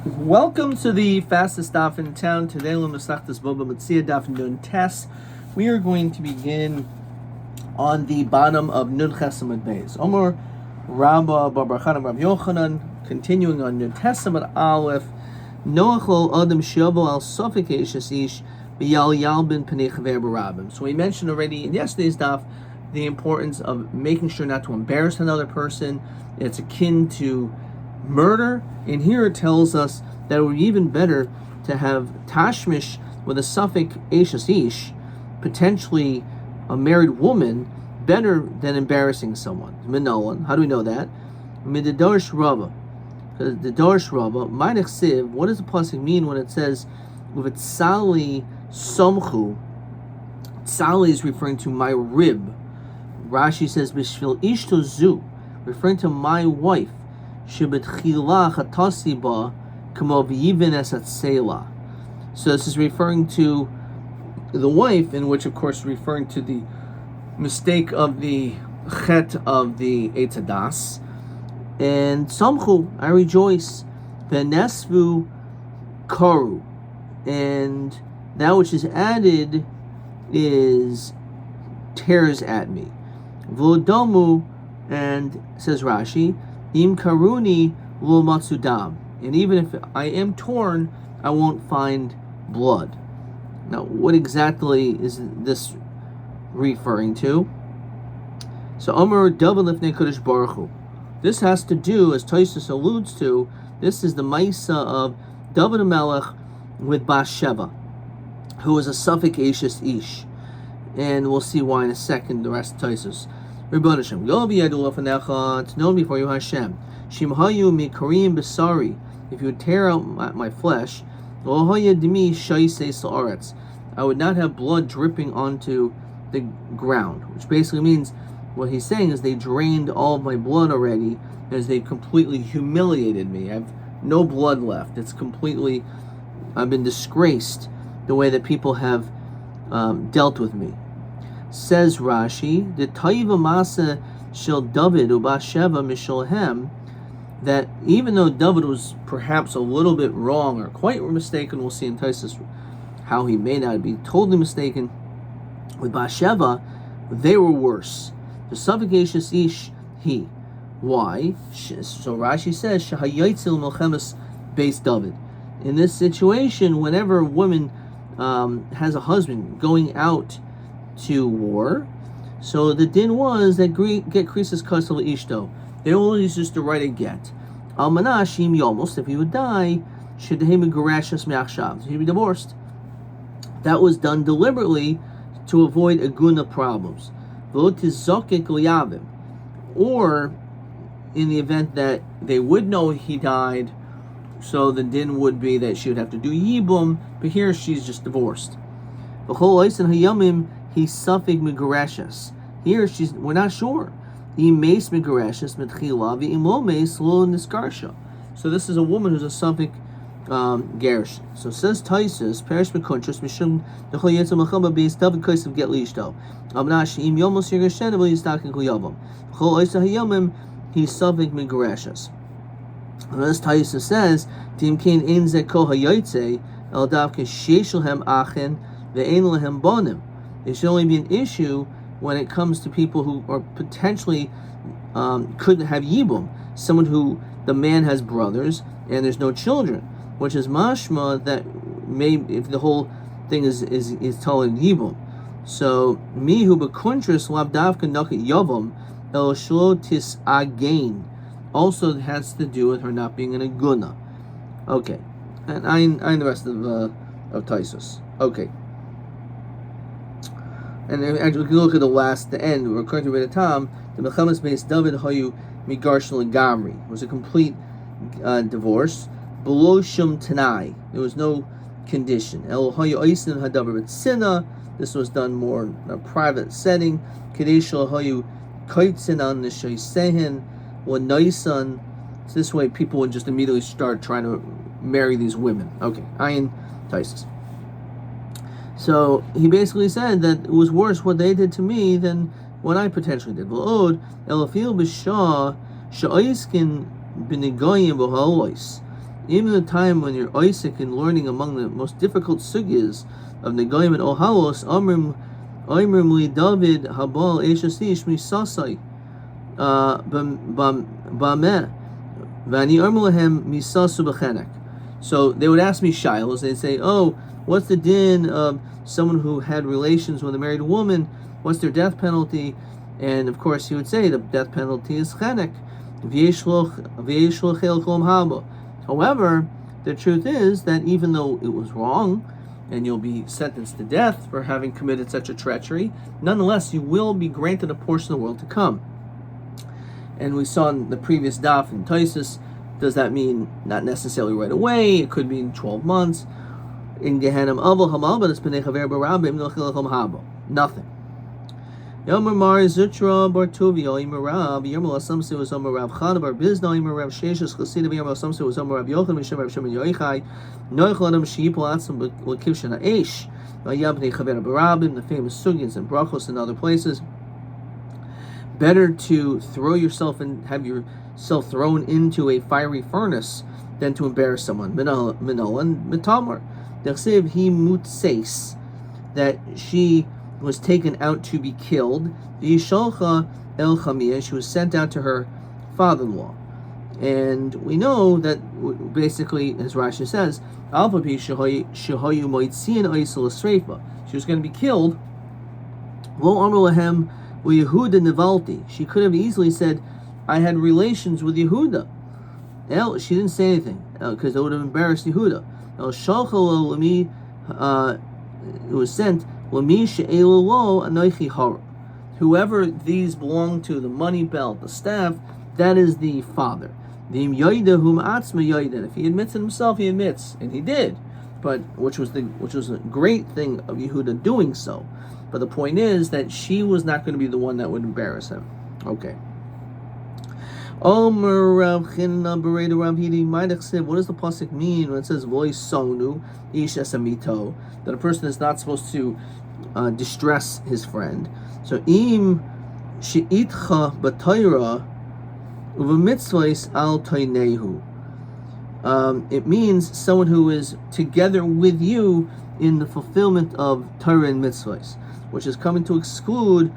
Welcome to the fastest daf in town. Today, Metzia daf Nun Tes. We are going to begin on the bottom of Nun Chesamad Beis. Omer Rabbi Barbarchan Rabbi Yochanan, continuing on Nun Tesamad Aleph. Noachol Adam Shiobo al Sofik Ish B'Yal Yalbin Penei Chaver Barabim. So we mentioned already in yesterday's daf the importance of making sure not to embarrass another person. It's akin to murder, and here it tells us that it would be even better to have tashmish with a suffix eishes ish, potentially a married woman, better than embarrassing someone. Minolan. How do we know that? Mididarish Rava. Because the Darish Rava, Ma'anech Siv, what does the pasuk mean when it says with Tsali Somchu? Tsali is referring to my rib. Rashi says Bishvil Ishto Zu, referring to my wife. So this is referring to the wife, in which, of course, referring to the mistake of the chet of the etadas. And samchu, I rejoice. Venesvu karu, and that which is added is tears at me. Vodamu, and says Rashi, Im karuni lo matsudam, and even if I am torn, I won't find blood. Now, what exactly is this referring to? So, Omer David lifnei Kodesh Baruch Hu. This has to do, as Tosfos alludes to, this is the Maisa of David HaMelech with Bathsheba, who is a suffix eishes ish, and we'll see why in a second. The rest of Tosfos. Rebbeinu Hashem, Yol b'yadu lefanecha, it's known before you Hashem. Shimhayu mikarim b'sari, if you would tear out my flesh, lo haya dimi shaisei sa'aretz, I would not have blood dripping onto the ground, which basically means what he's saying is they drained all of my blood already, as they completely humiliated me. I have no blood left. It's completely, I've been disgraced the way that people have dealt with me. Says Rashi, the Taiva Masa Shel David Ubasheva Mishalhem, that even though David was perhaps a little bit wrong or quite mistaken, we'll see in Tosfos how he may not be totally mistaken, with Bathsheba, they were worse. The suffix ish he. Why? So Rashi says, Shahayitzil Melchemes Beis David. In this situation, whenever a woman has a husband going out to war, so the din was that get Krisis Kastel Ishto. They always used to write a get. Almanashim Yomos, if he would die, Shedehim Garashas Machshav, he'd be divorced. That was done deliberately to avoid aguna problems. Or in the event that they would know he died, so the din would be that she would have to do yibum, but here she's just divorced. He suffix migarashas. Here we're not sure. He mace migarashas mitchila v'imlo mace lo niskarsha. So this is a woman who's a suffix garish. So says Tosfos, perish mekuntras mishum dechol yetzim melchama beis David kaisav get liishto. Amnash im yomos yirgashen v'li yistakin kuyavam. V'chol oisa hayomim he suffix migarashas. And as Tosfos says, Tim kain ein zeko hayotze el davke sheishulhem achen ve'ein lehem bonim. It should only be an issue when it comes to people who are potentially couldn't have yibum, someone who the man has brothers and there's no children, which is mashma that may, if the whole thing is telling yibum. So mihu bekuntris labdavka nakat yavam el shlotis again. Also, it has to do with her not being an aguna. Okay, and I the rest of Tosfos. Okay. And actually, we can look at the end. We're according to Rebbe Tam, the Melchemes Beis David Hayu Migarshel and Gamri. It was a complete divorce. Below Shum Tanai, there was no condition. El Hayu Oisin Hadaber B'Tzina. This was done more in a private setting. Kadeshel Hayu Kaitzin on the Shaysehen One Noisan. So this way, people would just immediately start trying to marry these women. Okay, Ayin Tosfos. So he basically said that it was worse what they did to me than what I potentially did. Even the time when you're Isaac and learning among the most difficult sugyas of Negoim and Ohalos, Amrim li David Habal Eshasish Misasai Bameh Vani Armulahem Misasu Bechenek. So they would ask me shilos. They'd say, "Oh, what's the din of someone who had relations with a married woman? What's their death penalty?" And of course, he would say the death penalty is chenek. However, the truth is that even though it was wrong, and you'll be sentenced to death for having committed such a treachery, nonetheless, you will be granted a portion of the world to come. And we saw in the previous daf in Taisus, does that mean not necessarily right away? It could mean 12 months. In Gehenim Avol Hamal, but it's B'nei Chaver Barabim Nochilachom Habo. Nothing. Yomer Mar Zutra Bar Tuvi Yomer Rab Yomer Samse was Omer Rab Chana Bar Bizna Yomer Rab Sheshes Chasida Yomer Samse was Omer Rab Yochanan Mishem Rab Shimon Yoichai Noichlanam Sheipol Atzim L'Kivshana Eish Yabnei Chaver Barabim, the famous Sugyas and Brachos and other places. Better to throw yourself and have yourself thrown into a fiery furnace than to embarrass someone. Minolan Mitamar. Dechsev he mutseis, that she was taken out to be killed. Yishalcha el chamia, she was sent out to her father-in-law. And we know that basically, as Rashi says, she was going to be killed. Lo amar lahem Yehuda Nivalti. She could have easily said, I had relations with Yehuda. She didn't say anything because it would have embarrassed Yehuda. It was sent, whoever these belong to, the money belt, the staff, that is the father. If he admits it himself, he admits, and he did. But which was a great thing of Yehuda doing so. But the point is that she was not going to be the one that would embarrass him. Okay. What does the pasuk mean when it says "Voice sonu ish esamito," that a person is not supposed to distress his friend? So im sheitcha b'Torah uv'mitzvos al toinehu. It means someone who is together with you in the fulfillment of Torah and mitzvahs, which is coming to exclude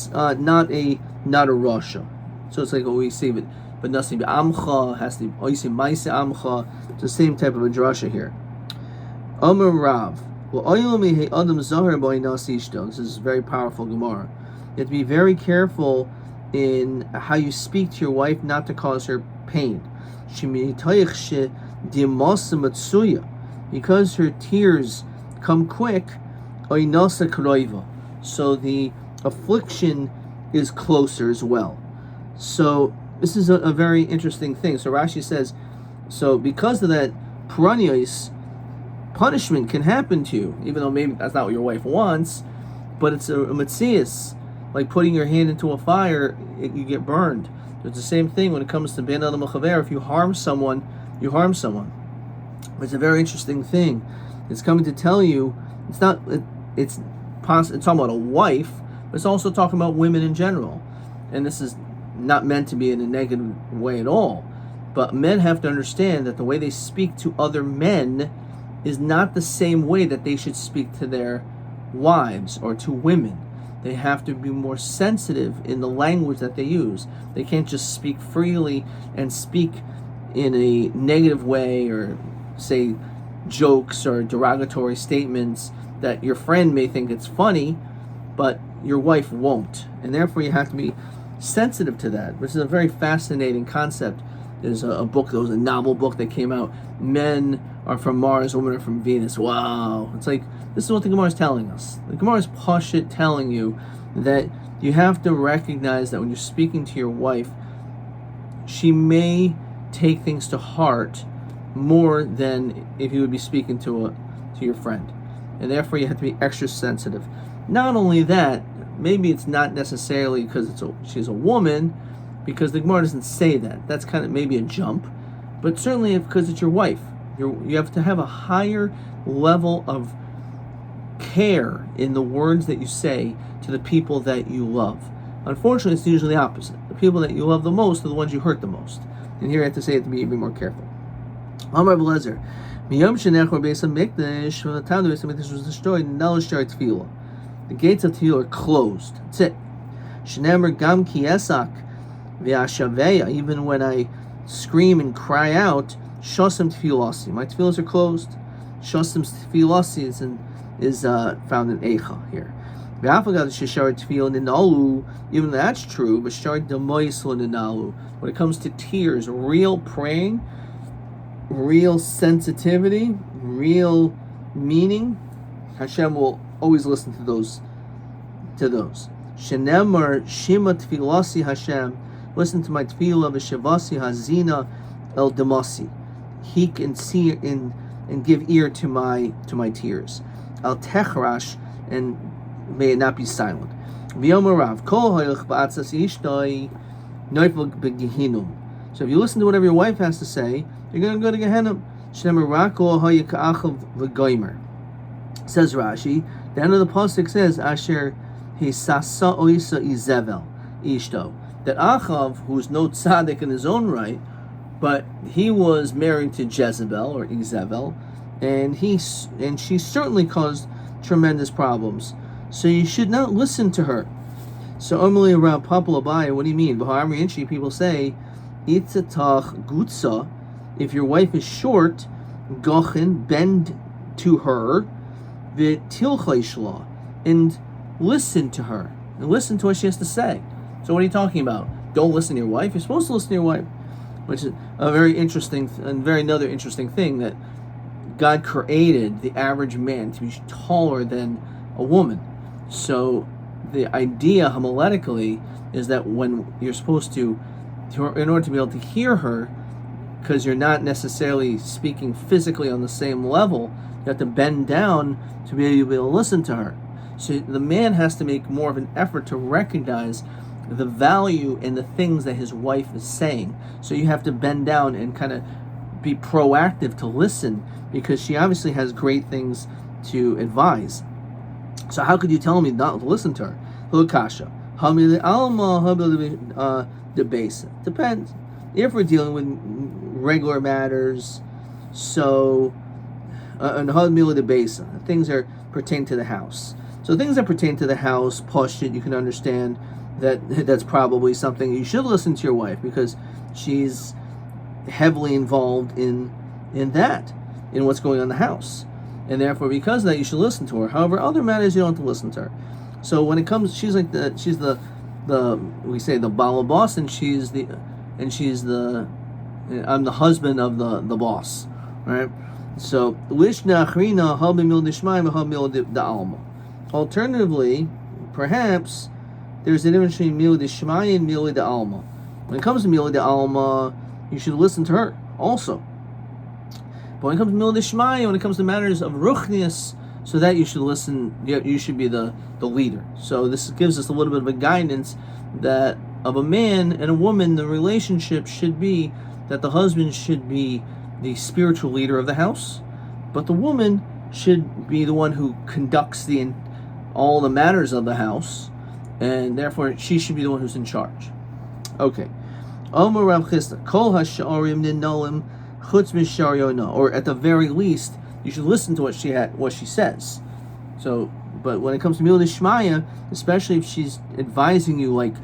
not a rasha. So it's like what we say, but nasi amcha has to oisim ma'ase amcha. It's the same type of a drasha here. Amar Rav, adam zahar by nasi ishto. This is very powerful Gemara. You have to be very careful in how you speak to your wife, not to cause her pain. Because her tears come quick, so the affliction is closer as well. So this is a very interesting thing. So Rashi says, so because of that, paranios, punishment can happen to you, even though maybe that's not what your wife wants, but it's a metzias, like putting your hand into a fire, you get burned. It's the same thing when it comes to ben adam chaver. If you harm someone, you harm someone. It's a very interesting thing. It's coming to tell you, it's talking about a wife, but it's also talking about women in general. And this is not meant to be in a negative way at all. But men have to understand that the way they speak to other men is not the same way that they should speak to their wives or to women. They have to be more sensitive in the language that they use. They can't just speak freely and speak in a negative way or say jokes or derogatory statements that your friend may think it's funny, but your wife won't. And therefore you have to be sensitive to that, which is a very fascinating concept. There's a book, there was a novel book that came out, Men Are From Mars, Women Are From Venus. Wow. It's like, this is what the Gemara is telling us. The Gemara is pashut telling you that you have to recognize that when you're speaking to your wife, she may take things to heart more than if you would be speaking to your friend. And therefore you have to be extra sensitive. Not only that, maybe it's not necessarily because she's a woman, because the Gemara doesn't say that. That's kind of maybe a jump, but certainly because it's your wife. You have to have a higher level of care in the words that you say to the people that you love. Unfortunately, it's usually the opposite. The people that you love the most are the ones you hurt the most. And here I have to say it to be even more careful. Amar Belezer, Miyom Shenechor Beis HaMikdash, from the time the Beis HaMikdash was destroyed, Nal Shar Tefillah. The gates of Tefillah are closed. That's it. Shenemer Gam Ki Esak V'Ashaveya, even when I scream and cry out, Shosem Tefillasi, my tefillahs are closed. Shosem Tefillasi is found in Eicha here. V'Afagad Sheshar Tefillah Ninalu, even though that's true, but Shar Demoislo Ninalu. When it comes to tears, real praying, real sensitivity, real meaning, Hashem will always listen to those. Shenemar Shima Tefillasi Hashem, listen to my tefillah v'shavasi hazina el demasi. He can see and give ear to my tears. Al techrash, and may it not be silent. V'yomarav kol hoyach ba'atzas ishtoi noifel begehinum. So if you listen to whatever your wife has to say, you're going to go to Gehenna. Shenemar rakol hoyach achav v'goymer. Says Rashi, the end of the pasuk says, Asher hisasa oisa izevel ishto. That Achav, who's no tzaddik in his own right, but he was married to Jezebel or Izebel, and she certainly caused tremendous problems. So you should not listen to her. So Omali around Papal Abaya, what do you mean? Bahari Inchi, people say, Itzatach Gutsa, if your wife is short, Gochin, bend to her, V'tilchai and listen to her, and listen to what she has to say. So what are you talking about? Don't listen to your wife? You're supposed to listen to your wife, which is a very interesting and another interesting thing, that God created the average man to be taller than a woman. So the idea homiletically is that when you're supposed to, in order to be able to hear her, because you're not necessarily speaking physically on the same level, you have to bend down to be able to listen to her. So the man has to make more of an effort to recognize the value in the things that his wife is saying. So you have to bend down and kind of be proactive to listen, because she obviously has great things to advise. So how could you tell me not to listen to her? Depends. If we're dealing with regular matters, so things are pertain to the house. So things that pertain to the house, pashut, you can understand that's probably something you should listen to your wife, because she's heavily involved in that, in what's going on in the house, and therefore because of that you should listen to her. However, other matters you don't have to listen to her. So when it comes, she's the we say the bala boss, and I'm the husband of the boss, right? So alternatively, perhaps there's a difference between Mili de Shmai and Mili de Alma. When it comes to Mili de Alma, you should listen to her also. But when it comes to Mili de Shmai, when it comes to matters of Ruchnius, so that you should listen, you should be the leader. So this gives us a little bit of a guidance that of a man and a woman, the relationship should be that the husband should be the spiritual leader of the house, but the woman should be the one who conducts all the matters of the house, and therefore she should be the one who's in charge. Okay. Or at the very least, you should listen to what she says. So, but when it comes to Mila Shmaya, especially if she's advising you like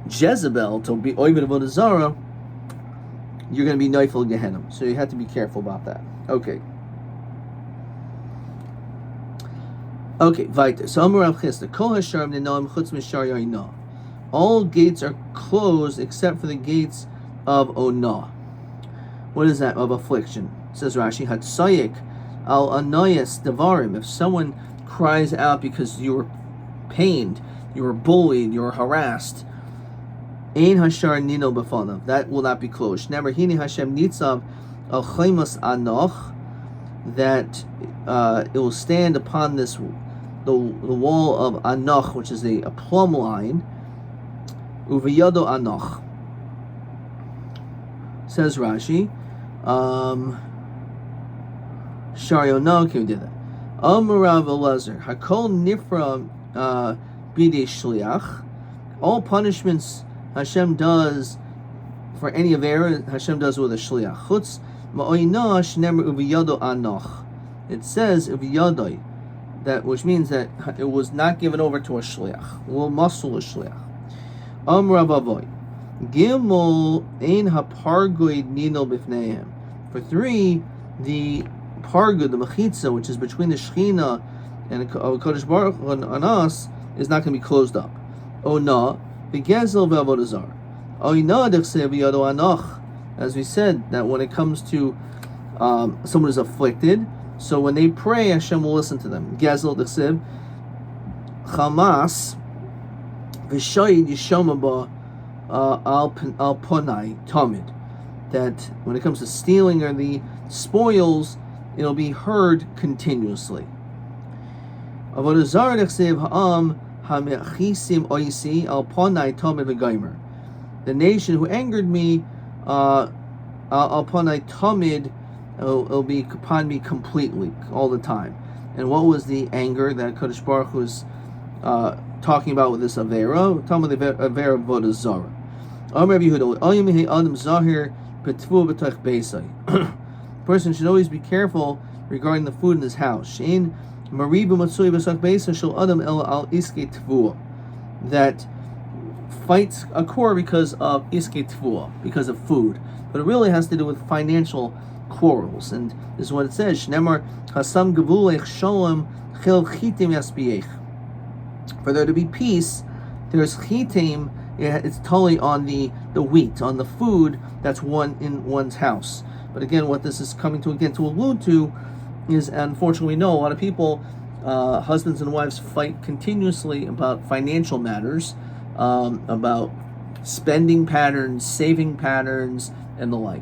Jezebel to be Oived Avodah Zarah, you're going to be Neifel Gehenna. So you have to be careful about that. Okay. Okay, weiter. So Amar Rav Chisda, Kol Hasharim Ninoim Chutz Mishar Yoina. All gates are closed except for the gates of Onah. What is that? Of affliction. Says Rashi, Hatsayik al Anoyas Devarim. If someone cries out because you were pained, you were bullied, you were harassed, Ein Hashar Nino Befanav. That will not be closed. Never Hini Hashem Nitzav al Chaimas Anoch. That it will stand upon the wall of Anoch, which is a plumb line. Uviyado Anoch. Says Rashi, Sharyono, okay, we did that. Amarav Elazar, Hakol Nifra Bidei Shliach. All punishments Hashem does for any of error, Hashem does with a Shliach. Chutz Ma'oina shnemer uviyado anoch. It says uviyadoi, that which means that it was not given over to a shliach. Well, masul a shliach. Rabavoy. Gimel ein hapargoid nino bifnehem. For 3, the pargud, the mechitza, which is between the Shechina and Kodesh Baruch Hu on us, is not going to be closed up. Ona begezel ve'avodah zara. Oina dechsev yado anoch. As we said, that when it comes to someone who's afflicted, so when they pray, Hashem will listen to them. Gezel dechsev chamas v'shoyid yishomaba al ponai tamid. That when it comes to stealing or the spoils, it'll be heard continuously. Avodah zara dechsev ha'am ha'mechisim oisi al ponai tamid v'gaimer. The nation who angered me, al ponai tamid, it'll be upon me completely, all the time. And what was the anger that Kodesh Baruch Hu was talking about with this Avera? Talking about the Avera of Avodah Zara. Person should always be careful regarding the food in his house. That fights occur because of iske tvua, because of food, but it really has to do with financial quarrels. And this is what it says: Shnemar hasam gevulech shalom chil chitim yaspiech. For there to be peace, there's chitim. It's totally on the wheat, on the food that's one in one's house. But again, what this is coming to allude to is, unfortunately, we know a lot of people, husbands and wives, fight continuously about financial matters, about spending patterns, saving patterns, and the like.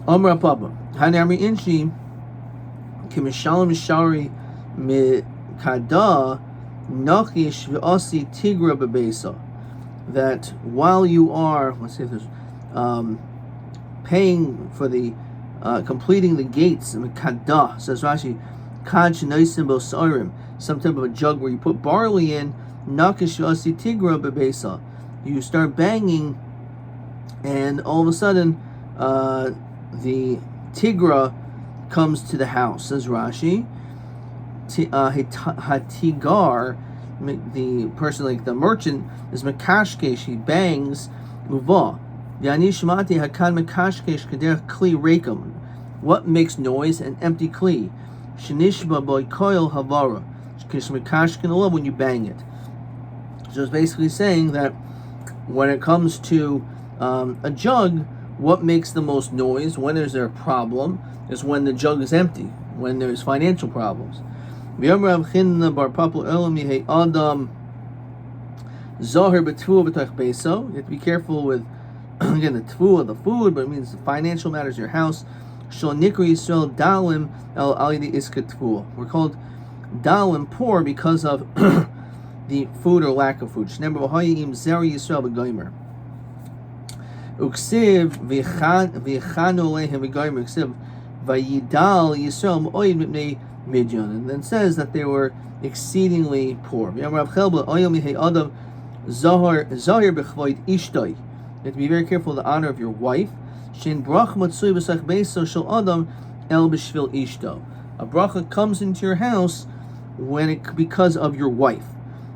Amra Papa, Hanamri Inchi, Kimishalim Shari Mikada, Nachish V'asi Tigra Bebesa. That while you are, let's see if there's, paying for the, completing the gates, Mikada, says Rashi, Kad Shenaisim Bosarim, some type of a jug where you put barley in, Nakish V'asi Tigra Bebesa. You start banging, and all of a sudden, the Tigra comes to the house, says Rashi. Hatigar, the person, like the merchant, is Makashkesh, he bangs, Uva. Yanishmati Hakan Makashkesh Kader Kli Rekum. What makes noise? An empty Kli. Shanishba Boy Koil Havara. Kishmakashkin, when you bang it. So it's basically saying that when it comes to a jug, what makes the most noise, when is there a problem, is when the jug is empty, when there's financial problems. You have to be careful with, again, the tfuah, the food, but it means the financial matters, your house. We're called dalim, poor, because of the food or lack of food. Uksiv v'chanu lehem v'goyim uksiv v'yidal Yisrael m'oyim mipnei midyon, and then says that they were exceedingly poor. You have to be very careful of the honor of your wife. A bracha comes into your house because of your wife.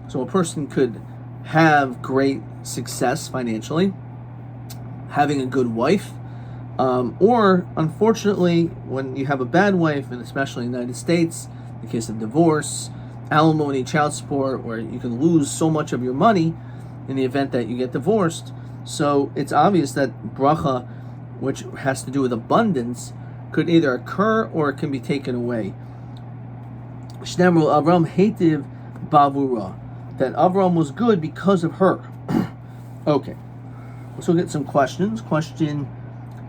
So a person could have great success financially, having a good wife, or unfortunately, when you have a bad wife, and especially in the United States, in the case of divorce, alimony, child support, where you can lose so much of your money in the event that you get divorced. So it's obvious that bracha, which has to do with abundance, could either occur or it can be taken away. Shnemru Avram Hativ Bavura, that Avram was good because of her. Okay. So we'll get some questions. Question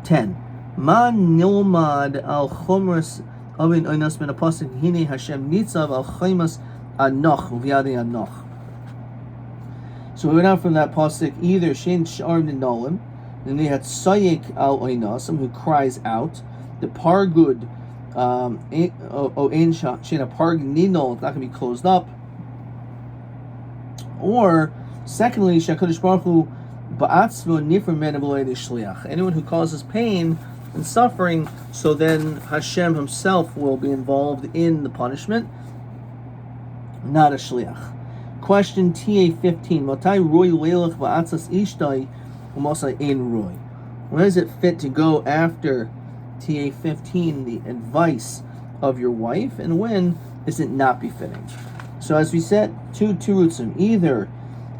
10. Ma nilmad al chomras avin oinas min apasik hine Hashem nitzav al chaymas anoch uviade anoch. So we went out from that pasuk, either Shin Shar Ninolim, then they had Sayik al oinasam, who cries out. The pargud o ein Shin a parg ninol, it's not going to be closed up. Or secondly, Shakadosh Baruch Hu Anyone who causes pain and suffering, so then Hashem himself will be involved in the punishment, not a shliach. Question TA 15. When is it fit to go after TA 15, the advice of your wife, and when is it not befitting? So as we said, two tirutzim. Either,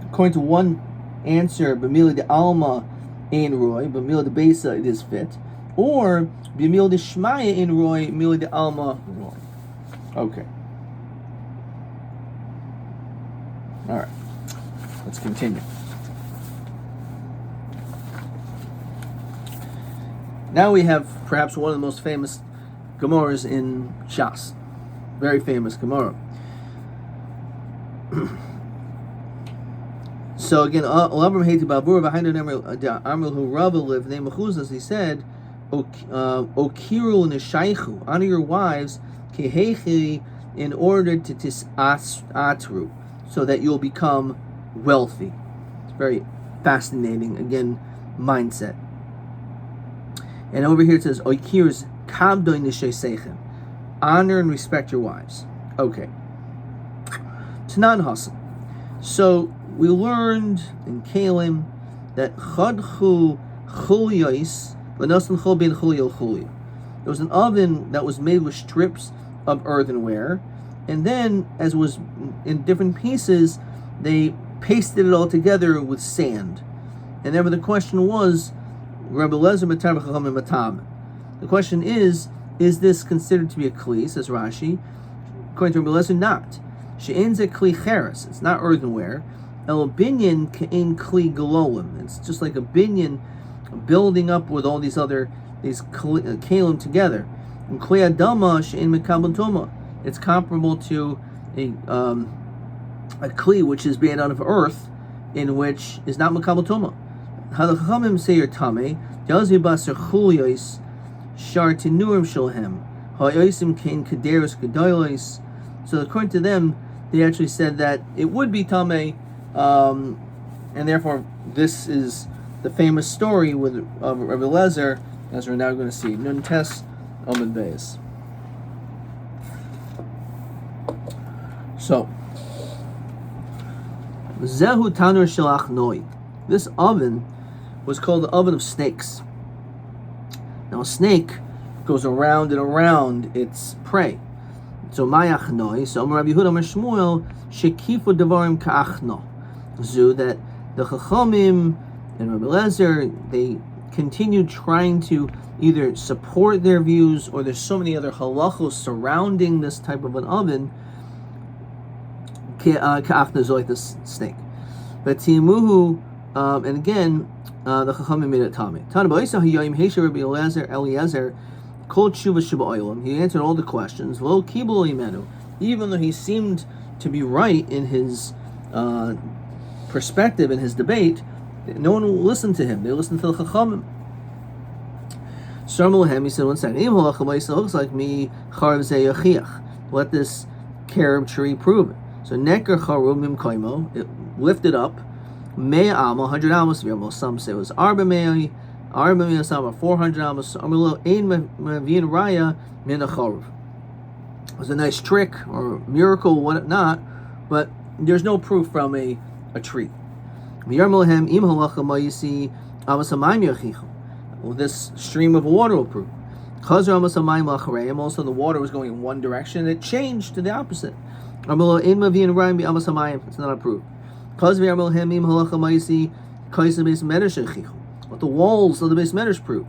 according to one answer, b'mila de alma ein roy, b'mila de besa it is fit, or b'mila de shmaya ein roy, b'mila de alma roy. Okay. All right. Let's continue. Now we have perhaps one of the most famous Gemaras in Shas. Very famous Gemara. So again, he said, Okiru neshaychu, honor your wives, kehechi, in order to tisatru, so that you'll become wealthy. It's very fascinating, again, mindset. And over here it says, Oikir's kabdoin neshayseichem, honor and respect your wives. Okay. Tanan Hasan. So we learned in Kalim that chadchu chulyos v'nasan chol ben chulyo chulyo. There was an oven that was made with strips of earthenware, and then, as was in different pieces, they pasted it all together with sand. And then the question was, Rabbi Lezer matam chachamim matam. The question is this considered to be a kli? Says Rashi. According to Rabbi Lezer, not. She'en ze kli cheres. It's not earthenware. El binyan ke'en kli galolim. It's just like a binyan building up with all these kalim together. And kli adama she'en mekabel toma. It's comparable to a kli which is made out of earth, in which is not mekabel toma. Halachamim say tame. Yazi baser chulyos shar tenurim sholhem. Ha'yosim kein kederos gedolos. So according to them, they actually said that it would be tame, and therefore this is the famous story of Rabbi Lezer, as we're now going to see. Nun tes Amud Beis. So, Zehu Tanur Shalach Noi. This oven was called the oven of snakes. Now a snake goes around and around its prey. So Mayach Noi, so Rabbi Yehuda Amar Shmuel, Shekifu Devarim Ka'achno. So that the Chachamim and Rabbi Lezer, they continued trying to either support their views, or there's so many other halachos surrounding this type of an oven, Ka'achno, like this snake. But Timuhu, and again, the Chachamim made it Tami. Eliezer, Kol Tshuva Sheba. He answered all the questions. Lo Kibul Imenu, even though he seemed to be right in his perspective, in his debate, no one will listen to him. They listen to the Chachamim. Sarmalahem, he said, one second. Im Halachamaisa looks like me Charav Zeyachiach. Let this carob tree prove it. So Neker Charum Mim Kaimo, it lifted up. Mea Alma, 100 Almas. Some say it was Arba Mei. 400 amos. It was a nice trick or miracle, what not, but there's no proof from a tree. Well, this stream of water will prove. Also, the water was going in one direction, and it changed to the opposite. It's not approved. What the walls of the Beis Medrash prove.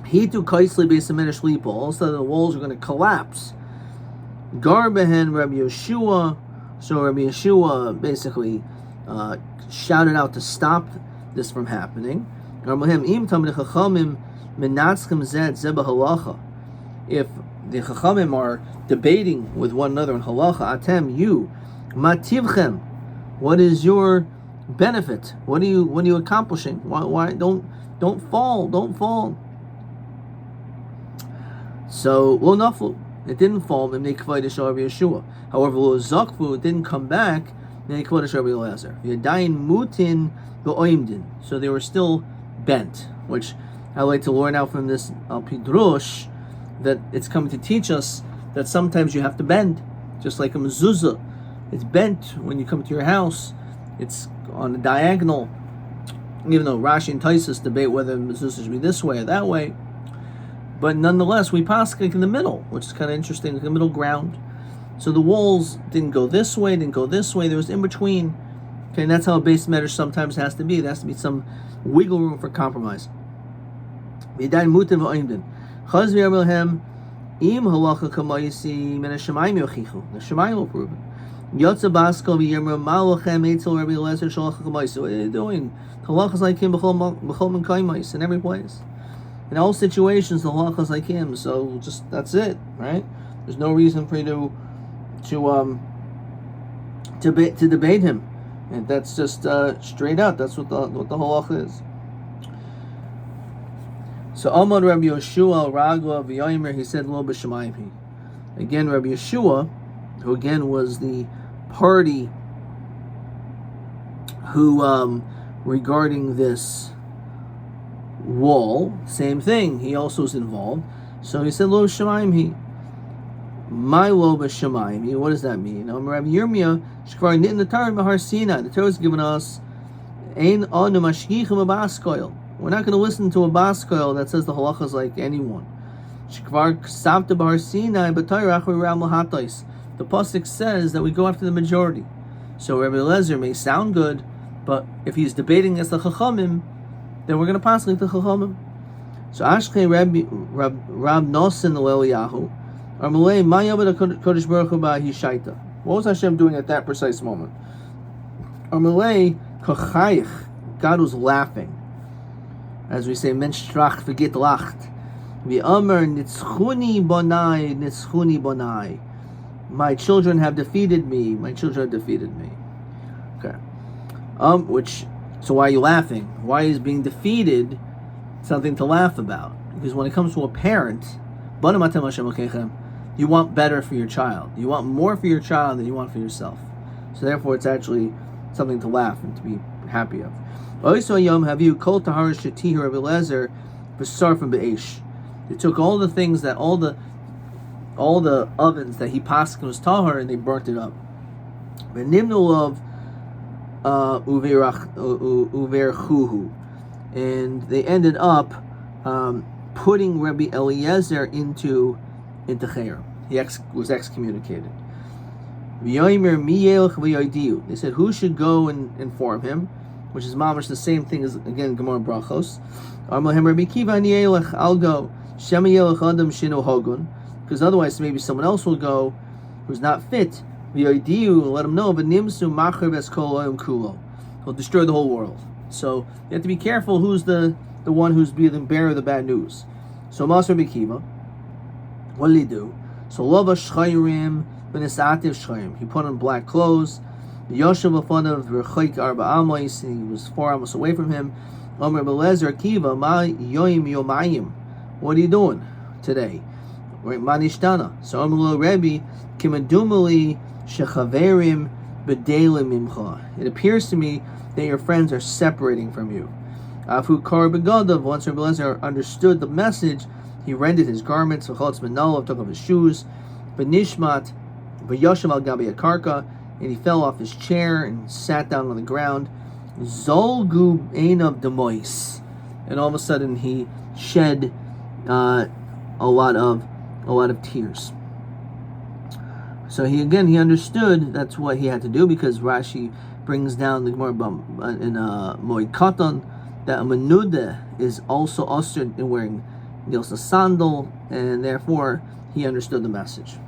Hitu kaisli Beis Medrash lipo. All of a sudden the walls are going to collapse. Garbehen Rabbi Yeshua. So Rabbi Yeshua basically shouted out to stop this from happening. If the Chachamim are debating with one another in halacha, atem, you, mativchem, what is your benefit? What are you accomplishing? Why don't fall? So lo naflu, it didn't fall. However, lo zakfu, it didn't come back Neikodesh Rabbi Eliezer. Yadayin mutin v'oimdin. So they were still bent, which I like to learn out from this Al-Pidrush, that it's coming to teach us that sometimes you have to bend, just like a mezuzah. It's bent when you come to your house. It's on a diagonal, even though Rashi and Taisus debate whether mezuzah should be this way or that way. But nonetheless, we pass like in the middle, which is kind of interesting, like the middle ground. So the walls didn't go this way, didn't go this way. There was in between. Okay, and that's how a base measure sometimes has to be. There has to be some wiggle room for compromise. V'yadayin mutin v'oimdin. Chaz v'yarmelhem im halacha kamayisi min hashemayim yochichu. The Shemayim will prove it. Yotza basko v'yirmer malachem eitzel Rabbi Eliezer shalacha kamayisi. What are you doing? Halachas like him b'chol min kaimais in every place. In all situations, the halachas like him. So just that's it, right? There's no reason for you to debate him, and that's just straight out. That's what the halacha is. So Amad Rabbi Yeshua Ragla v'Yomer, he said lo b'shamayim. Again, Rabbi Yeshua, who again was the party who regarding this wall, same thing. He also was involved. So he said lo b'shamayim. My lo b'shamayim. What does that mean? Rabbi Yirmiyah shkvar nit in the Torah b'Har Sinai. The Torah has given us ein anu mashgichim b'baskoil. We're not going to listen to a baskoil that says the halacha is like anyone. Shkvar ksavta b'Har Sinai b'Torah achri ram l'hatais. The pasuk says that we go after the majority. So Rabbi Eliezer may sound good, but if he's debating against the chachamim, then we're going to pass like the chachamim. So Ashkei Rab Nosen L'Eliyahu. What was Hashem doing at that precise moment? God was laughing. As we say, Mensch tracht vergeht lacht. Nitzchuni bonai. My children have defeated me. My children have defeated me. Okay. So why are you laughing? Why is being defeated something to laugh about? Because when it comes to a parent, you want better for your child. You want more for your child than you want for yourself. So therefore, it's actually something to laugh and to be happy of. They took all the things that all the ovens that he paskin was tahar, and they burnt it up. And they ended up putting Rabbi Eliezer into Cher. He was excommunicated. They said, who should go and inform him? Which is mamash the same thing as, again, Gemara Brachos. I'll go. Because otherwise maybe someone else will go who's not fit. Let him know. He'll destroy the whole world. So you have to be careful who's the one who's being the bearer of the bad news. So Masar Bikiva, what did he do? So Lava Shchayrim Benesativ Shchayrim. He put on black clothes. Yoshev Afon of Rechaik Arba Amos, he was 4 amos away from him. Omer Belezer Akiva, Ma Yoim Yomayim. What are you doing today? Right, Manishtana. So Omer Rebbe, Kimadumali Shechaverim Bedelim Imcha. It appears to me that your friends are separating from you. Afu Kar Begadav, once Rabbi Eliezer understood the message, he rended his garments, V'chaltz Menalav, took off his shoes, V'nishmat, V'yoshav al Gabi Akarka, and he fell off his chair and sat down on the ground. Zolgu Einav Demois, and all of a sudden he shed a lot of tears. So he understood that's what he had to do, because Rashi brings down the Gemara in Moed Katan that a menuda is also ushered in wearing Nilsa sandal, and therefore he understood the message.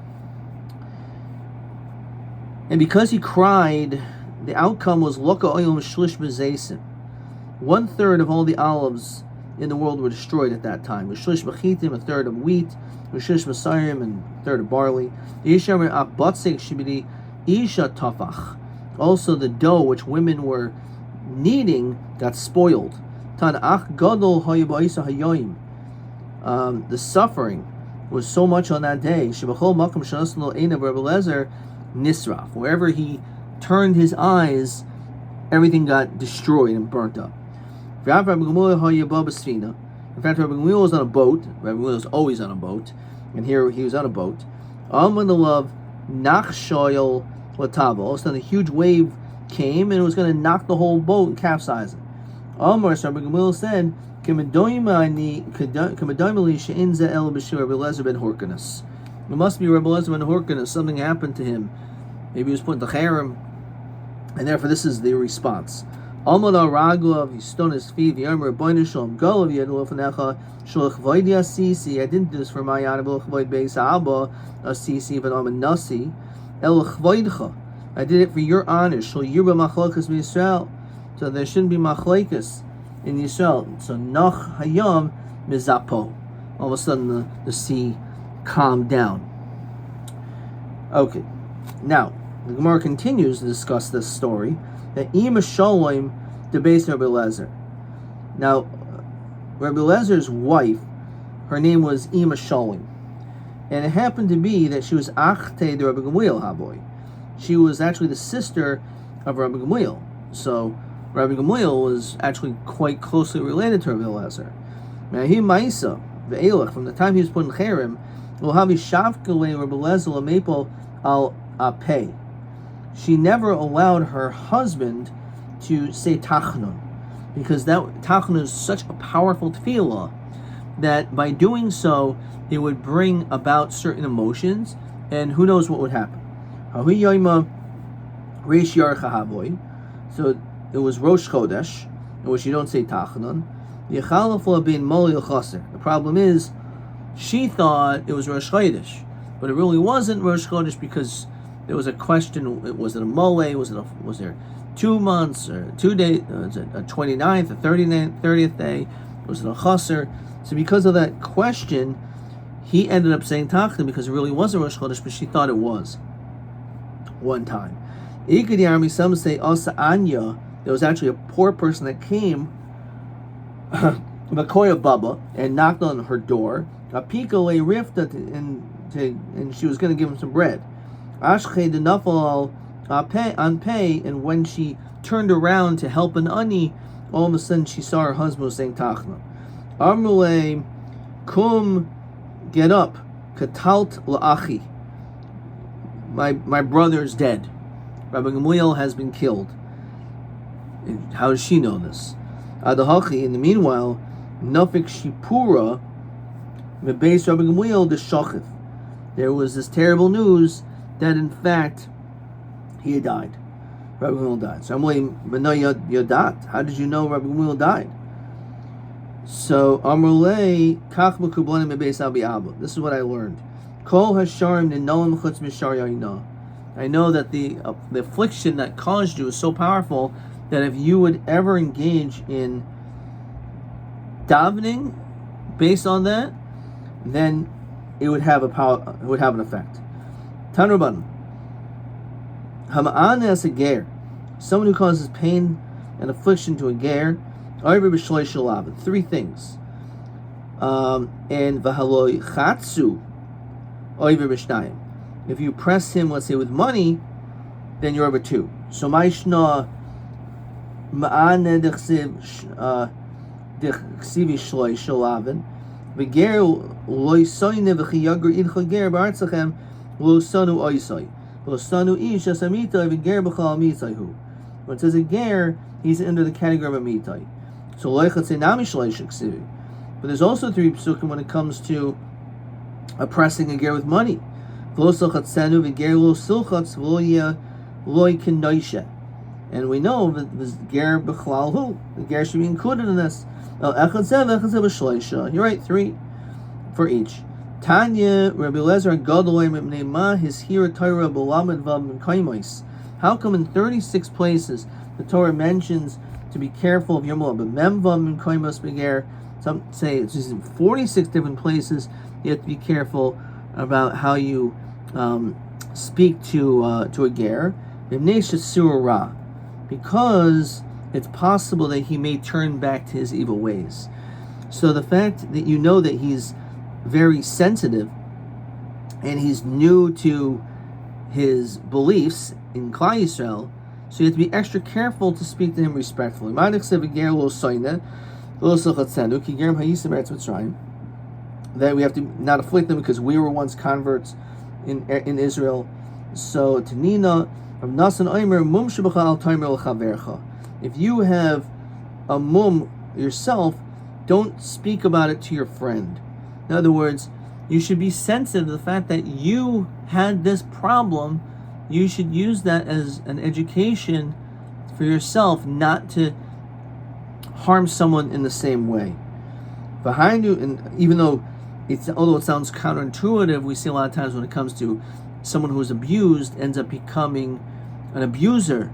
And because he cried, the outcome was Loka Oyom Shlish Bezesim. 1/3 of all the olives in the world were destroyed at that time. Shlish Bechitim, 1/3 of wheat, Shlish Masayim, and 1/3 of barley. Yishamer Akbatsek Shibidi Isha Tafach. Also the dough which women were kneading got spoiled. Tan Ach Gadol Hayabaisa Hayoim. The suffering was so much on that day. Shebachol Makom Shanaslo Einav Rabbi Eliezer Nisraf. Wherever he turned his eyes, everything got destroyed and burnt up. In fact, Rabbi Gamliel was on a boat. Rabbi Gamliel was always on a boat, and here he was on a boat. All of a sudden, a huge wave came, and it was going to knock the whole boat and capsize it. Rabbi Gamliel said, it must be Rabbi Eliezer ben Horkanus. Something happened to him. Maybe he was put in the cherem, and therefore this is the response. Almad al-Raglav, he stood on his feet, the armor of Boina Shalom Golav, Yadulafanacha, Shalach Voidi Asisi. I didn't do this for my Yanabul Chvoid Beis Abba Asisi, but I'm a Nasi. El Chvoidcha. I did it for your honor. Shal Yirba Machlokas Yisrael. So there shouldn't be Machlokas in Yisrael. So Nach Hayam Mizapo. All of a sudden the sea calmed down. Okay. Now, the Gemara continues to discuss this story. That Ima Shalom debates Rabbi Eliezer. Now, Rabbi Eliezer's wife, her name was Ima Shalom. And it happened to be that she was Achte de Rabbi Gamliel Haboy. She was actually the sister of Rabbi Gamliel. So, Rabbi Gamliel was actually quite closely related to Rabbi Eliezer. Now, he Maisa, the Elech, from the time he was put in Cherem, will have Shavkele Rabbi Eliezer Lamepo al Apeh. She never allowed her husband to say Tachnun, because that Tachnun is such a powerful tefillah that by doing so, it would bring about certain emotions, and who knows what would happen. So it was Rosh Chodesh, in which you don't say Tachnun. The problem is, she thought it was Rosh Chodesh, but it really wasn't Rosh Chodesh because there was a question: was it a mole? Was there 2 months or 2 days? Was it a 29th, a 30th day? Was it a chaser? So because of that question, he ended up saying Tachnun because it really wasn't Rosh Chodesh, but she thought it was. One time, some say Asa Anya. There was actually a poor person that came, Makoya Baba, and knocked on her door. A pikole rifta, and she was going to give him some bread. Ashche de nafal on pay, and when she turned around to help an ani, all of a sudden she saw her husband was saying Tachna. Amrule kum, get up, katalt la'achi. My brother is dead. Rabbi Gamliel has been killed. And how does she know this? Adahachi. In the meanwhile, nafik shipura mebeis Rabbi Gamliel de shachif. There was this terrible news that in fact he had died. Rabbi Gamliel died. So I'm waiting, Yadat. How did you know Rabbi Gamliel died? So Amrulei Kach Mekublanim Mebeis Abi Abba. This is what I learned. Kol Hasharim Ninolim Chutz Mishar Yaina. I know that the affliction that caused you is so powerful that if you would ever engage in davening based on that, then it would have a power. It would have an effect. Tanruban. Hama'an as a ger, someone who causes pain and affliction to a ger. Three things. And v'haloi chatzu oiver b'shnayim. If you press him, let's say with money, then you're over 2. So ma'ishna ma'ane dechsivi shloi shalaven v'ger loy soyne v'chiyagur incha ger b'artzachem lo sonu oisoi lo sonu ish asamita v'ger b'chal mitayhu. When it says a ger, he's under the category of a mitai. So loichat say nami shloi sheksivi. But there's also 3 psukim when it comes to oppressing a ger with money. And we know that this ger b'chlal the ger should be included in this. You're right, 3 for each. Tanya Rabbi Eliezer Gadolay Mipnei Ma his hira Torah b'lamed vav min kaimos. How come in 36 places the Torah mentions to be careful of Yom but mem vav min kaimos beger? Some say it's just in 46 different places you have to be careful about how you speak to a ger, because it's possible that he may turn back to his evil ways. So the fact that you know that he's very sensitive and he's new to his beliefs in Klal Yisrael, so you have to be extra careful to speak to him respectfully. That we have to not afflict them because we were once converts in Israel. So Tanina of Nasan Omer Mum Shabachal Al Taimer Chavercha. If you have a mum yourself, don't speak about it to your friend. In other words, you should be sensitive to the fact that you had this problem. You should use that as an education for yourself, not to harm someone in the same way. Behind you, and even though although it sounds counterintuitive, we see a lot of times when it comes to someone who is abused ends up becoming an abuser,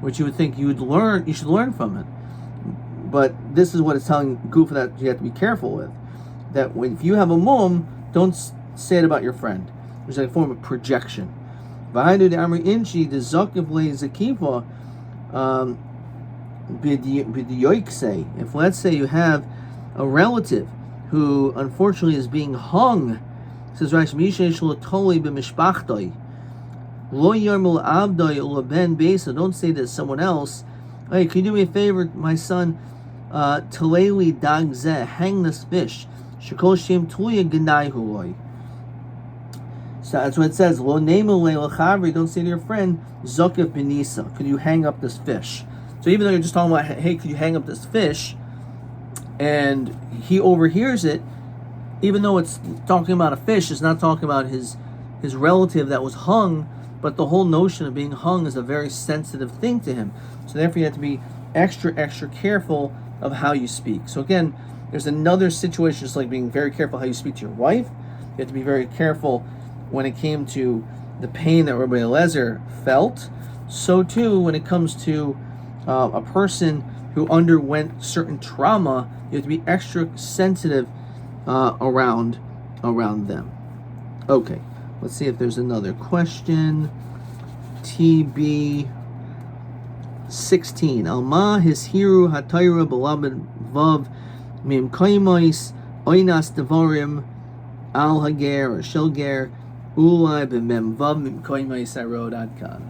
which you would think you should learn from it. But this is what it's telling Gufa that you have to be careful with. That if you have a mum, don't say it about your friend. There's a form of projection. Behind the Amri Inchi, the Zakiv Le Zakiva, if let's say you have a relative who unfortunately is being hung, says Rashi, don't say to someone else, hey, can you do me a favor, my son? Taleli dagzeh, hang this fish. Shekol shem tuya genaihu loy. So that's what it says. Lo nemu le'lechavri. Don't say to your friend, Zokev benisa. Could you hang up this fish? So even though you're just talking about, hey, could you hang up this fish? And he overhears it, even though it's talking about a fish, it's not talking about his relative that was hung, but the whole notion of being hung is a very sensitive thing to him. So therefore you have to be extra careful of how you speak. So again, there's another situation, just like being very careful how you speak to your wife. You have to be very careful when it came to the pain that Rabbi Eliezer felt. So too, when it comes to a person who underwent certain trauma, you have to be extra sensitive around them. Okay, let's see if there's another question. TB 16. Alma his hiru hatayra beloved vav mim kaimais oinas devarim al hager or shilger ulai b'mem vav mim kaimais arod adkan.